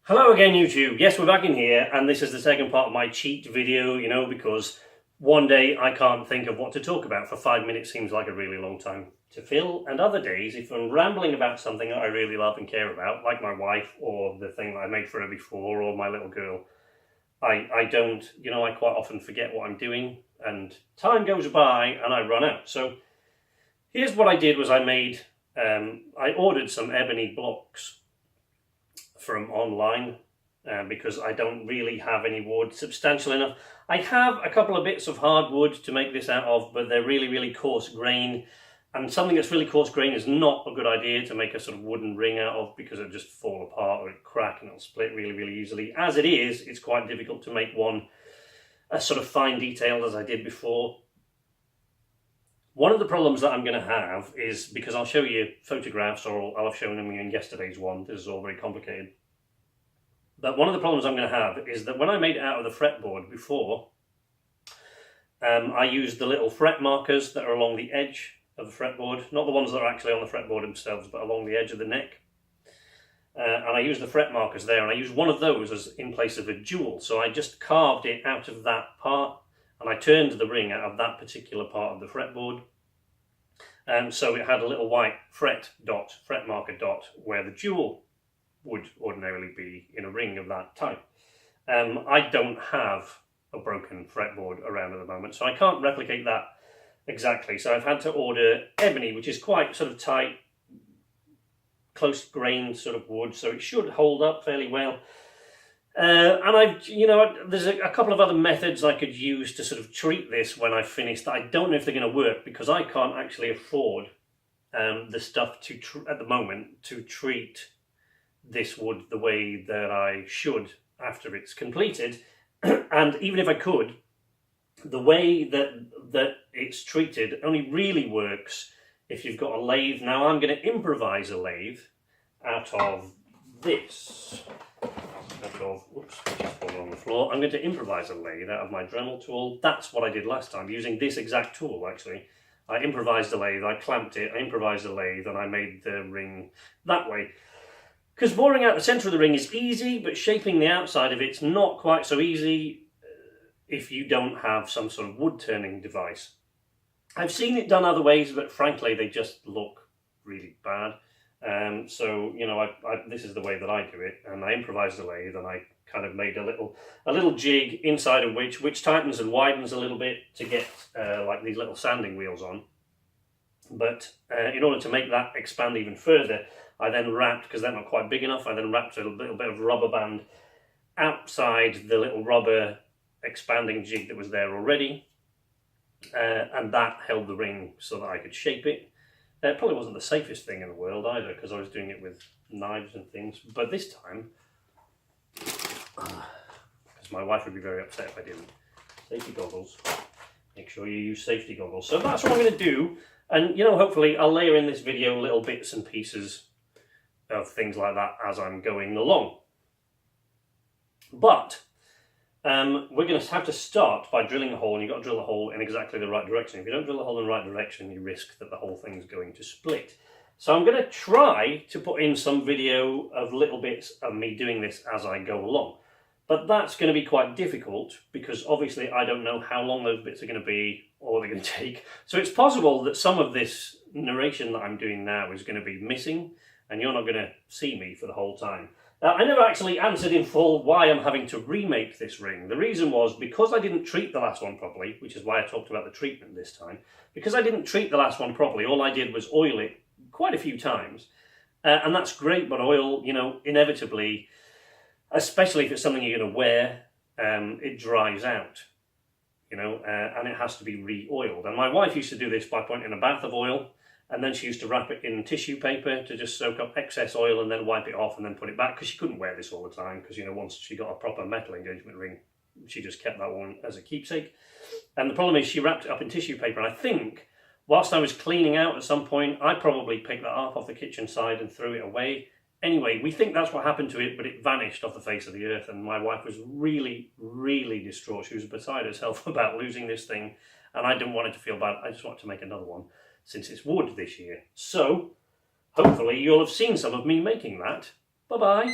Hello again, YouTube. Yes, we're back in here, and this is the second part of my cheat video, because one day I can't think of what to talk about. For 5 minutes seems like a really long time to fill, and other days, if I'm rambling about something that I really love and care about, like my wife, or the thing that I made for her before, or my little girl, I don't, I quite often forget what I'm doing, and time goes by, and I run out. So here's what I did was I ordered some ebony blocks from online because I don't really have any wood substantial enough. I have a couple of bits of hardwood to make this out of, but they're really coarse grain, and something that's really coarse grain is not a good idea to make a sort of wooden ring out of, because it'll just fall apart or it'll crack and it'll split really easily. As it is, it's quite difficult to make one as sort of fine detailed as I did before. One of the problems that I'm going to have is, because I'll show you photographs, or I'll have shown them in yesterday's one, this is all very complicated. But one of the problems I'm going to have is that when I made it out of the fretboard before, I used the little fret markers that are along the edge of the fretboard, not the ones that are actually on the fretboard themselves, but along the edge of the neck. And I used the fret markers there, and I used one of those as in place of a jewel. So I just carved it out of that part, and I turned the ring out of that particular part of the fretboard. So it had a little white fret marker dot, where the jewel would ordinarily be in a ring of that type. I don't have a broken fretboard around at the moment, so I can't replicate that exactly. So I've had to order ebony, which is quite sort of tight, close grained sort of wood, so it should hold up fairly well. And there's a couple of other methods I could use to sort of treat this when I finish that I don't know if they're going to work, because I can't actually afford the stuff at the moment to treat this wood the way that I should after it's completed. And even if I could, the way that it's treated only really works if you've got a lathe. Now I'm going to improvise a lathe out of this. Whoops, just fallen on the floor. I'm going to improvise a lathe out of my Dremel tool. That's what I did last time, using this exact tool actually. I improvised a lathe, I clamped it, I improvised a lathe, and I made the ring that way. Because boring out the centre of the ring is easy, but shaping the outside of it's not quite so easy if you don't have some sort of wood turning device. I've seen it done other ways, but frankly they just look really bad. So this is the way that I do it, and I improvised a lathe, and I kind of made a little jig inside of which tightens and widens a little bit to get like these little sanding wheels on. But in order to make that expand even further, I then wrapped, because they're not quite big enough, I then wrapped a little bit of rubber band outside the little rubber expanding jig that was there already, and that held the ring so that I could shape it. It probably wasn't the safest thing in the world either, because I was doing it with knives and things, but this time, because my wife would be very upset if I didn't. Safety goggles. Make sure you use safety goggles. So that's what I'm going to do, and hopefully I'll layer in this video little bits and pieces of things like that as I'm going along. But we're going to have to start by drilling a hole, and you've got to drill a hole in exactly the right direction. If you don't drill a hole in the right direction, you risk that the whole thing's going to split. So I'm going to try to put in some video of little bits of me doing this as I go along. But that's going to be quite difficult, because obviously I don't know how long those bits are going to be, or what they're going to take. So it's possible that some of this narration that I'm doing now is going to be missing, and you're not going to see me for the whole time. I never actually answered in full why I'm having to remake this ring. The reason was because I didn't treat the last one properly, which is why I talked about the treatment this time. Because I didn't treat the last one properly, all I did was oil it quite a few times. And that's great, but oil, inevitably, especially if it's something you're going to wear, it dries out, and it has to be re-oiled. And my wife used to do this by putting in a bath of oil, and then she used to wrap it in tissue paper to just soak up excess oil and then wipe it off and then put it back, because she couldn't wear this all the time, because once she got a proper metal engagement ring, she just kept that one as a keepsake. And the problem is she wrapped it up in tissue paper, and I think whilst I was cleaning out at some point, I probably picked that up off the kitchen side and threw it away. Anyway, we think that's what happened to it, but it vanished off the face of the earth, and my wife was really distraught. She was beside herself about losing this thing, and I didn't want her to feel bad. I just wanted to make another one, since it's wood this year. So, hopefully you'll have seen some of me making that. Bye-bye.